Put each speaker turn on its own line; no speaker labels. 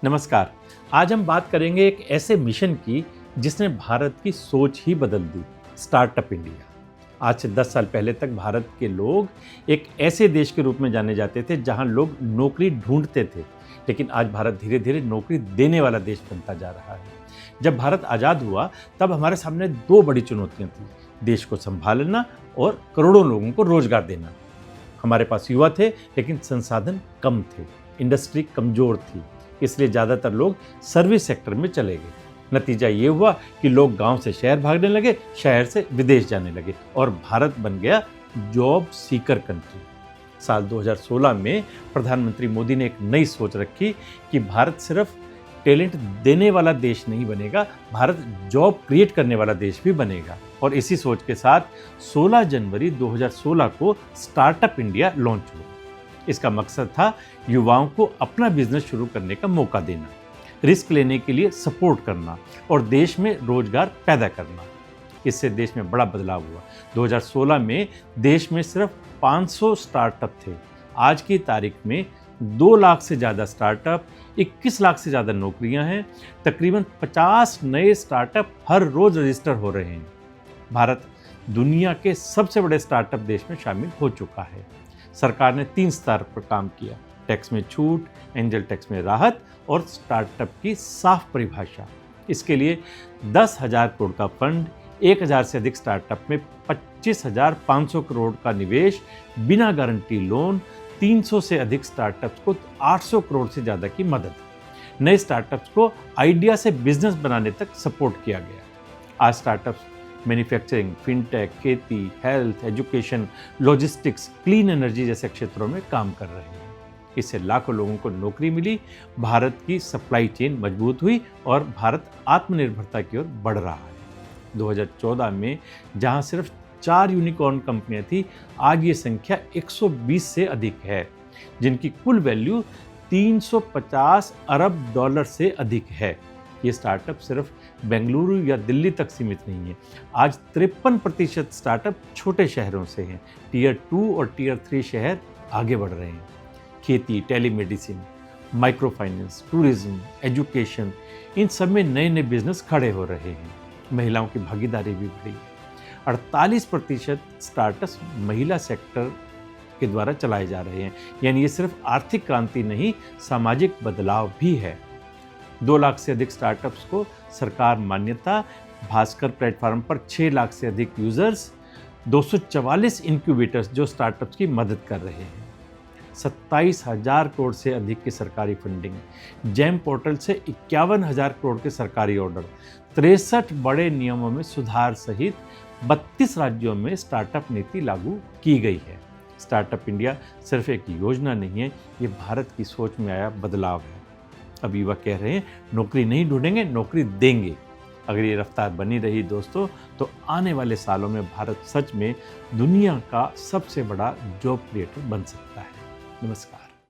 नमस्कार। आज हम बात करेंगे एक ऐसे मिशन की जिसने भारत की सोच ही बदल दी, स्टार्टअप इंडिया। आज से 10 साल पहले तक भारत के लोग एक ऐसे देश के रूप में जाने जाते थे जहां लोग नौकरी ढूंढते थे, लेकिन आज भारत धीरे धीरे नौकरी देने वाला देश बनता जा रहा है। जब भारत आज़ाद हुआ तब हमारे सामने दो बड़ी चुनौतियां थी, देश को संभालना और करोड़ों लोगों को रोजगार देना। हमारे पास युवा थे लेकिन संसाधन कम थे, इंडस्ट्री कमजोर थी, इसलिए ज़्यादातर लोग सर्विस सेक्टर में चले गए। नतीजा ये हुआ कि लोग गांव से शहर भागने लगे, शहर से विदेश जाने लगे और भारत बन गया जॉब सीकर कंट्री। साल 2016 में प्रधानमंत्री मोदी ने एक नई सोच रखी कि भारत सिर्फ टैलेंट देने वाला देश नहीं बनेगा, भारत जॉब क्रिएट करने वाला देश भी बनेगा। और इसी सोच के साथ 16 जनवरी 2016 को स्टार्टअप इंडिया लॉन्च हुआ। इसका मकसद था युवाओं को अपना बिजनेस शुरू करने का मौका देना, रिस्क लेने के लिए सपोर्ट करना और देश में रोजगार पैदा करना। इससे देश में बड़ा बदलाव हुआ। 2016 में देश में सिर्फ 500 स्टार्टअप थे। आज की तारीख में 2 लाख से ज़्यादा स्टार्टअप, 21 लाख से ज़्यादा नौकरियां हैं, तकरीबन 50 नए स्टार्टअप हर रोज़ रजिस्टर हो रहे हैं। भारत दुनिया के सबसे बड़े स्टार्टअप देश में शामिल हो चुका है। सरकार ने 3 स्तर पर काम किया, टैक्स में छूट, एंजल टैक्स में राहत और स्टार्टअप की साफ परिभाषा। इसके लिए 10,000 करोड़ का फंड, 1,000 से अधिक स्टार्टअप में 25,500 करोड़ का निवेश, बिना गारंटी लोन, 300 से अधिक स्टार्टअप्स को 800 करोड़ से ज़्यादा की मदद। नए स्टार्टअप्स को आइडिया से बिजनेस बनाने तक सपोर्ट किया गया। आज स्टार्टअप्स मैन्युफैक्चरिंग, फिनटेक, खेती, health, education, logistics, clean energy जैसे क्षेत्रों में काम कर रहे हैं। इससे लाखों लोगों को नौकरी मिली, भारत की सप्लाई चेन मजबूत हुई और भारत आत्मनिर्भरता की ओर बढ़ रहा है। 2014 में जहां सिर्फ 4 यूनिकॉर्न कंपनियां थी, आज ये संख्या 120 से अधिक है, जिनकी कुल वैल्यू 350 अरब डॉलर से अधिक है। ये स्टार्टअप सिर्फ बेंगलुरु या दिल्ली तक सीमित नहीं है। आज 53% स्टार्टअप छोटे शहरों से हैं। टियर 2 और टियर 3 शहर आगे बढ़ रहे हैं। खेती, telemedicine, micro finance, tourism, education, इन सब में नए नए बिजनेस खड़े हो रहे हैं। महिलाओं की भागीदारी भी बढ़ी है। 48% स्टार्टअप्स महिला सेक्टर के द्वारा चलाए जा रहे हैं। यानी ये सिर्फ आर्थिक क्रांति नहीं, सामाजिक बदलाव भी है। 2 लाख से अधिक स्टार्टअप्स को सरकार मान्यता, भास्कर प्लेटफॉर्म पर 6 लाख से अधिक यूजर्स, 244 इंक्यूबेटर्स जो स्टार्टअप्स की मदद कर रहे हैं, 27,000 करोड़ से अधिक की सरकारी फंडिंग, जेम पोर्टल से 51,000 करोड़ के सरकारी ऑर्डर, 63 बड़े नियमों में सुधार सहित 32 राज्यों में स्टार्टअप नीति लागू की गई है। स्टार्टअप इंडिया सिर्फ एक योजना नहीं है, ये भारत की सोच में आया बदलाव है। अब युवा कह रहे हैं नौकरी नहीं ढूंढेंगे, नौकरी देंगे। अगर ये रफ्तार बनी रही दोस्तों, तो आने वाले सालों में भारत सच में दुनिया का सबसे बड़ा जॉब क्रिएटर बन सकता है। नमस्कार।